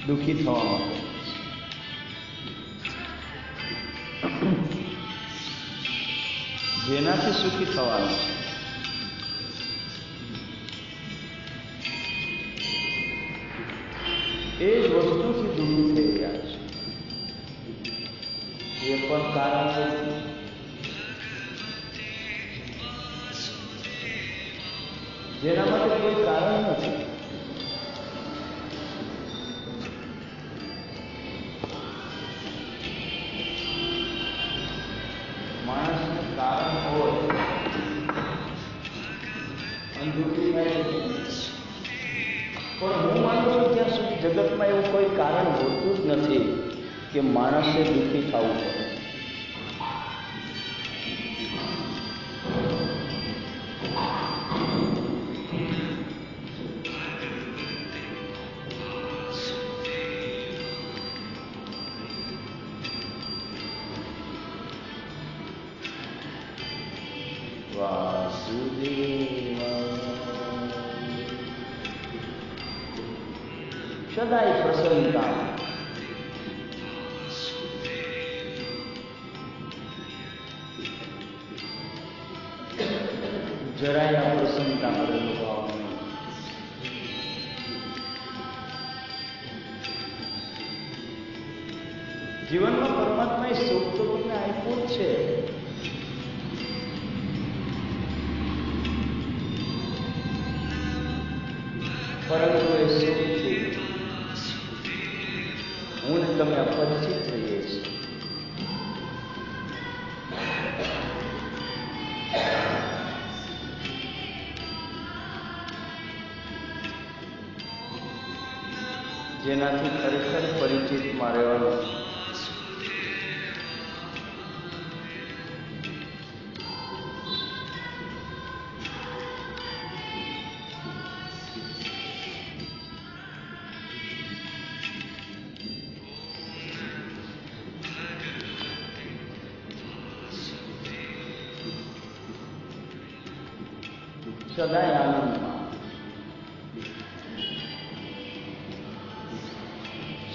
દુઃખી થવા માટે. જેનાથી સુખી થવાનું છે એ જ વસ્તુથી દુઃખી થઈ રહ્યા છે. એ પણ કારણ નથી. જેના માટે કોઈ કારણ નથી. માણસને કારણ હોય અને દુઃખી થાય. પણ હું માનું છું ત્યાં સુધી જગતમાં એવું કોઈ કારણ હોતું જ નથી કે માણસે દુઃખી થવું પડે. સદાય પ્રસન્નતા. જરાય પ્રસન્નતા કરેલો ભાવ નહીં. જીવનમાં પરમાત્માએ સુખ તો તમને આપ્યું જ છે. પરંતુ એ સુખથી હું ને તમે અપરિચિત થઈએ છીએ. જેનાથી ખરેખર પરિચિતમાં રહેવાનું. સદાય આનંદમાં,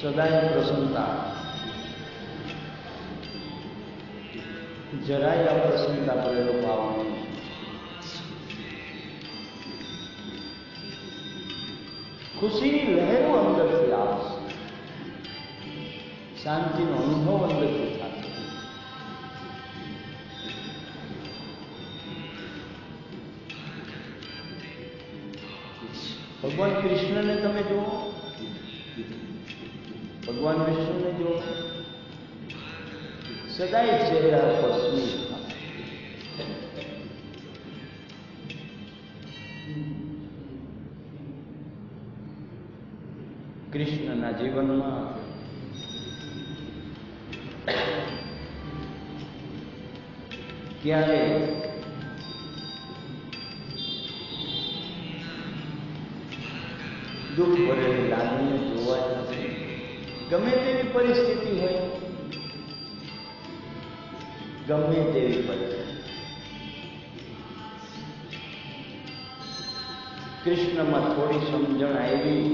સદાય પ્રસન્નતા, જરાય અપ્રસન્નતા કરેલો ભાવ નહીં. ખુશીની લહેરો અંદરથી આવશે. શાંતિનો અનુભવ અંદરથી થશે. ભગવાન કૃષ્ણને તમે જુઓ, ભગવાન વિષ્ણુને જુઓ, સદાય ચહેરા પર સ્મિત. કૃષ્ણના જીવનમાં ક્યારે દુઃખ ભરેલી લાગણીઓ જોવા જ નથી. ગમે તેવી પરિસ્થિતિ હોય, ગમે તેવી પરિસ્થિતિ, કૃષ્ણમાં થોડી સમજણ આવી,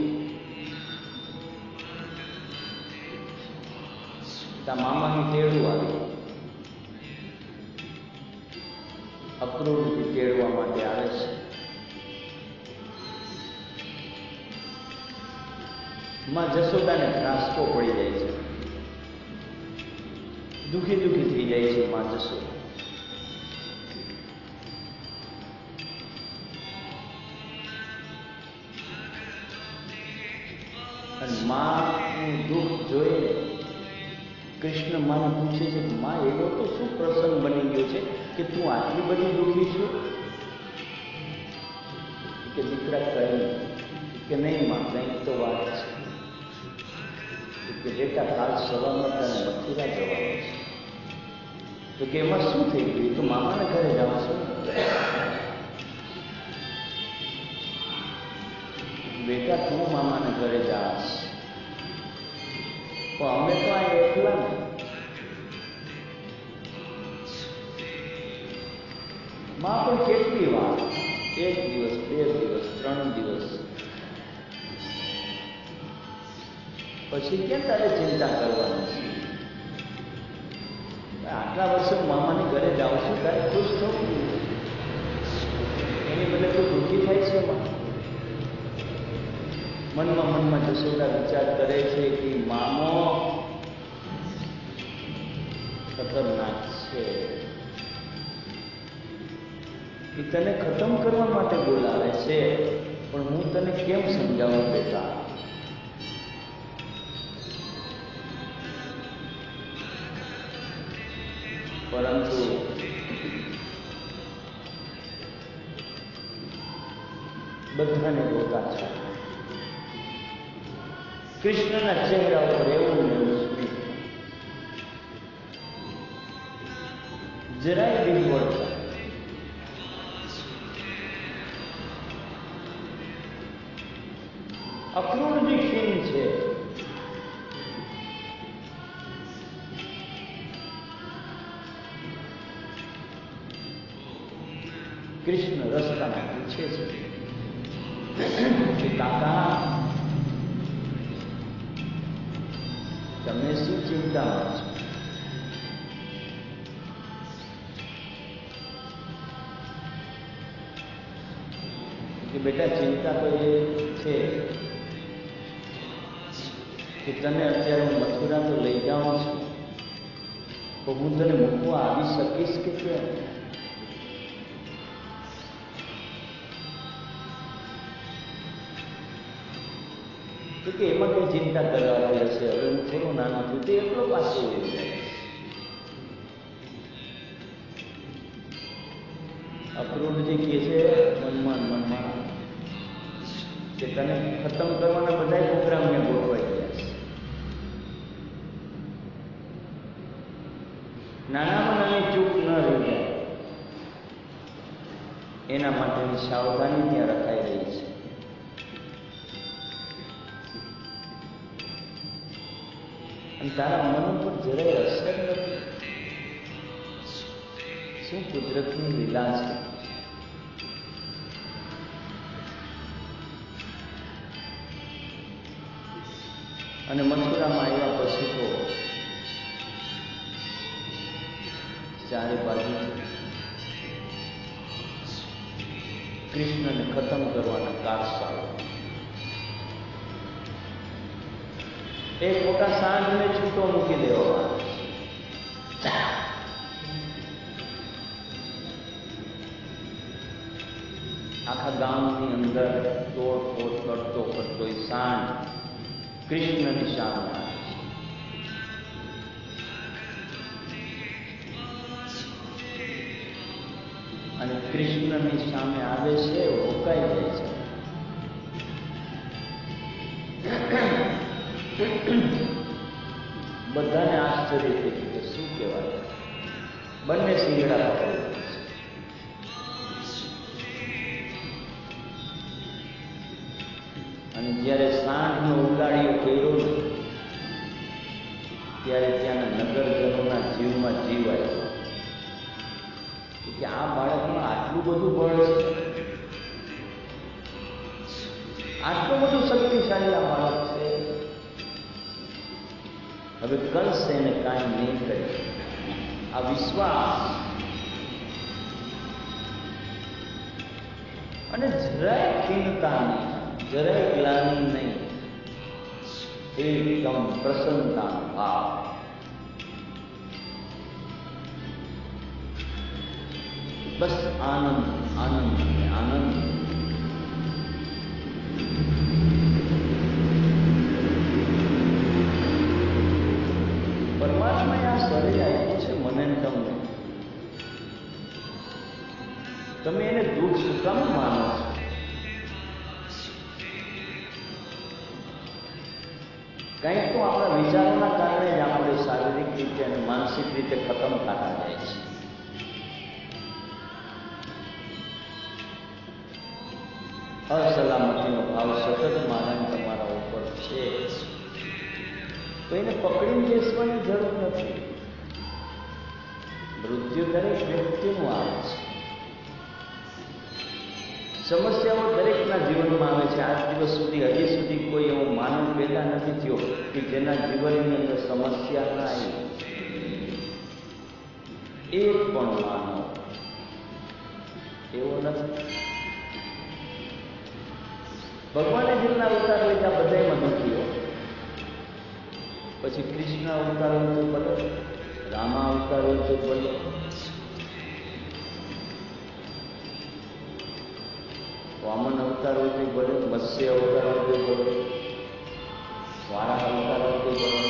તા મામાનું તેડું આવ્યું. અક્રૂરથી તેડવા માટે આવે છે. માં જશોદાને ત્રાસકો પડી જાય છે. દુઃખી દુઃખી થઈ જાય છે માં જશોદા. અને માનું દુઃખ જોઈને કૃષ્ણ માને પૂછે છે કે માં એવો તો શું પ્રસંગ બની ગયો છે કે તું આટલી બધી દુઃખી છું? કે દીકરા કહી કે નહીં માં, કંઈક તો વાત છે. કે બેટા કાલ સવારમાં તને મથુરા જવાનું છે. તો કે એમાં શું થઈ ગયું? તો મામાના ઘરે જાવ છો? બેટા તું મામાના ઘરે જાશ, પણ અમે તો આ એકલા ને. માં પણ કેટલી વાર, 1 દિવસ, 2 દિવસ, 3 દિવસ પછી ક્યાં તારે ચિંતા કરવાની છે? આટલા વર્ષો મામાની ઘરે જાઉં છું, તારે ખુશ થવું, એની બદલે કોઈ દુઃખી થાય છે? મનમાં જશોદા વિચાર કરે છે કે મામો ખતરનાક છે, એ તને ખતમ કરવા માટે બોલાવે છે, પણ હું તને કેમ સમજાવું બેટા? પરંતુ બધાને રોતા છે. કૃષ્ણના ચહેરા ઉપર એવું ને એવું સ્મિત, જરાય વિહવળતા. અક્રૂરની ખીણ છે. કૃષ્ણ રસ્તામાં પૂછે છે કે કાકા, તમે શું ચિંતામાં છો? કે બેટા, ચિંતા તો એ છે કે તને અત્યારે હું મથુરા તો લઈ જાઉં છું, તો હું તને મૂકવા આવી શકીશ કે કેમ? કે એમાં કઈ ચિંતા કરવાની હશે, હવે હું થોડો નાનો છું તે એટલો પાછો હોય જાય. અક્રૂરજી કહે છે મનમાં કે તને ખતમ કરવાના બધા પ્રોગ્રામ મેં ગોઠવાઈ ગયા છે. નાનામાં નાની ચૂક ન રહી જાય એના માટેની સાવધાની ત્યાં રખાઈ રહી છે. અને તારા મન ઉપર જરાય અસર નથી. શું કુદરતની લીલા છે! અને મથુરામાં આવ્યા પછી તો ચારે બાજુ કૃષ્ણને ખતમ કરવાના કારસાઓ. એક મોટા સાંજને છૂટો મૂકી દેવામાં, આખા ગામની અંદર તોડફોડ કરતો એ સાંજ કૃષ્ણની સામે આવે છે. અને કૃષ્ણની સામે આવે છે, રોકાઈ જાય છે. બધાને આશ્ચર્ય થઈ ગયું કે શું કહેવાય, બંને શિંગડા પકડી છે. અને જ્યારે સાંજનો ઉલાળીઓ કર્યો ને ત્યારે ત્યાંના નગરજનોના જીવમાં જીવ આવ્યો કે આ બાળકમાં આટલું બધું બળ છે, આટલું બધું શક્તિશાળી આ બાળક છે. હવે કંસ એને કાંઈ નહીં કરે. આ વિશ્વાસ અને જરાય ખીણતા નહીં, જરાય ગ્લાનિ નહીં, એકદમ પ્રસન્નતાનો ભાવ. બસ આનંદ, આનંદ, આનંદ. પરમાત્માએ આ શરીર આપ્યું છે મને ને તમને. તમે એને દુઃખ શું કામ માનો છો? કંઈક તો આપણા વિચારોના કારણે જ આપણે શારીરિક રીતે અને માનસિક રીતે ખતમ થતા જાય છે. અસલામતીનો ભાવ સતત મારા તમારા ઉપર છે, તો એને પકડીને બેસવાની જરૂર નથી. મૃત્યુ દરેક વ્યક્તિનું આવે છે. સમસ્યાઓ દરેકના જીવનમાં આવે છે. આજ દિવસ સુધી હજી સુધી કોઈ એવો માનવ પેદા નથી થયો કે જેના જીવનની અંદર સમસ્યા ના આવી. એક પણ માનવ એવો નથી. ભગવાને જેટલા અવતાર લીધા બધામાં દુઃખીઓ. પછી કૃષ્ણ અવતાર હોય તો ભલે, રામા અવતાર હોય તો ભલે, વામન અવતાર હોય તો ભલે, મત્સ્ય અવતાર હોય તો ભલે, વારા અવતાર હોય તો ભલે,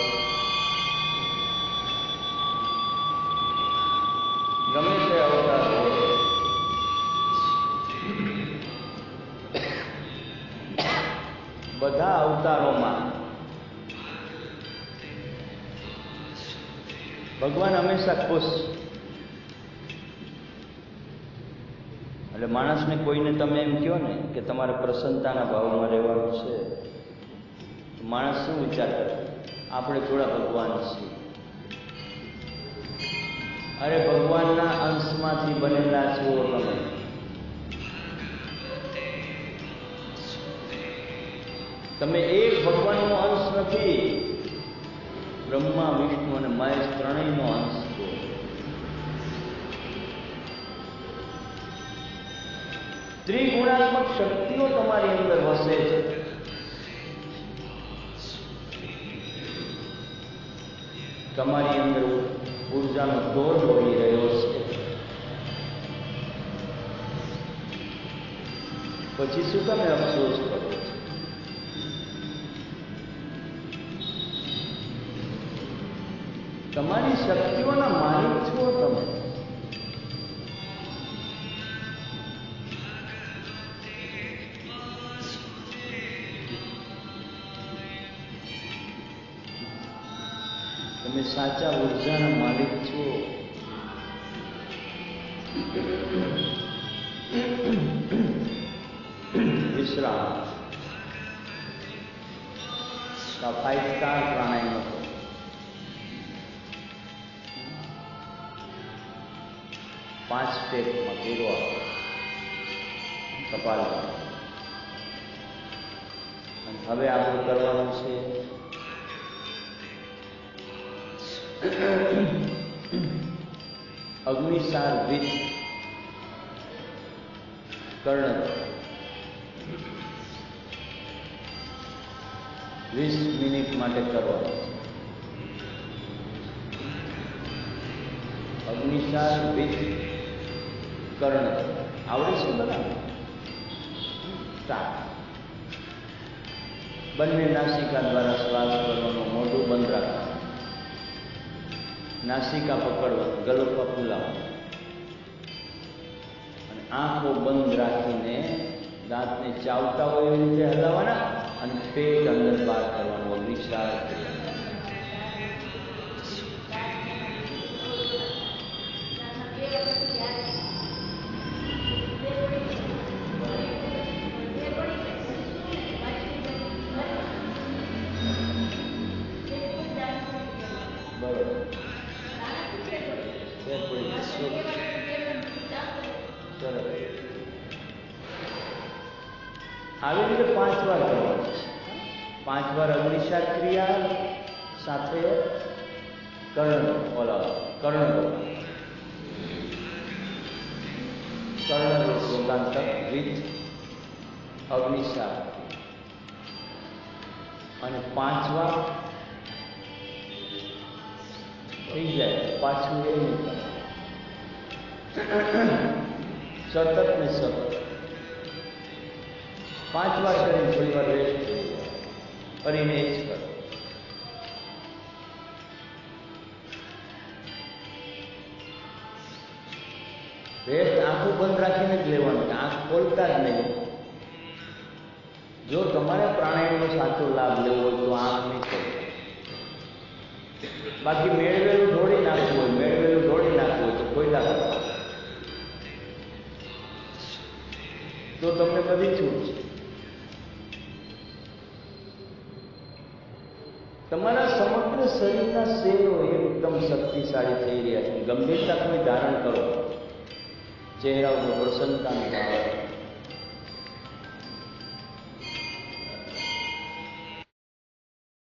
ગમે તે અવતાર હોય, બધા અવતારોમાં ભગવાન હંમેશા ખુશ. એટલે માણસને કોઈને તમે એમ કહો ને કે તમારે પ્રસન્નતાના ભાવમાં રહેવાનું છે, માણસ શું વિચાર કરે? આપણે થોડા ભગવાન છીએ. અરે ભગવાનના અંશમાંથી બનેલા છો તમે. તમે એક ભગવાનનો અંશ નથી, બ્રહ્મા, વિષ્ણુ અને મહેશ ત્રણેયનો અંશ છો. ત્રિગુણાત્મક શક્તિઓ તમારી અંદર વસે છે. તમારી અંદર ઉર્જાનો ધોધ વહી રહ્યો છે. પછી શું તમે અફસોસ કરો છો? તમારી શક્તિઓના માલિક છો તમે. તમે સાચા ઉર્જાના માલિક છો. વિશ્રામ 5 સ્ટાર પ્રાણાયામ હતો. 5 સ્ટેપમાં પૂરો કપાલભાતી. અને હવે આપણે કરવાનું છે અગ્નિસાર વિથ કર્ણ. 20 મિનિટ માટે કરવાનું. અગ્નિસાર વિથ કર્ણ આવડે છે બધા? બંને નાસિકા દ્વારા શ્વાસ કરવાનો, મોઢું બંધ રાખવાનું, નાસિકા પકડવાનું, ગલોફા ફૂલાવવાનું અને આંખો બંધ રાખીને દાંતને ચાવતા હોય એવી રીતે હલાવવાના અને પેટ અંદર બહાર કરવાનું. અગ્નિસાર આવી રીતે 5 વાર કરવાનું છે. 5 વાર અગ્નિસાર ક્રિયા સાથે કર્ણ યોગાંતર વિથ અગ્નિસાર અને 5 વાર થઈ જાય. પાછું એ નહીં સતત ને સતત 5 વાર કરીને થોડી વાર રેસ્ટ થઈ જાય. કરીને એ જ કરો. રેસ્ટ આંખું બંધ રાખીને જ લેવાનું, આંખ ખોલતા જ નહીં. જો તમારે પ્રાણાયામનો સાચો લાભ લેવો હોય તો આંખ નહીં ખોલતા. બાકી મેળવેલું ઢોળી નાખવું હોય તો કોઈ લાભ તો તમને બધી છૂટ છે. તમારા સમગ્ર શરીરના સેલો એકદમ શક્તિશાળી થઈ રહ્યા છે. ગંભીરતા તમે ધારણ કરો, ચહેરા ઉપર પ્રસન્નતાનો ભાવ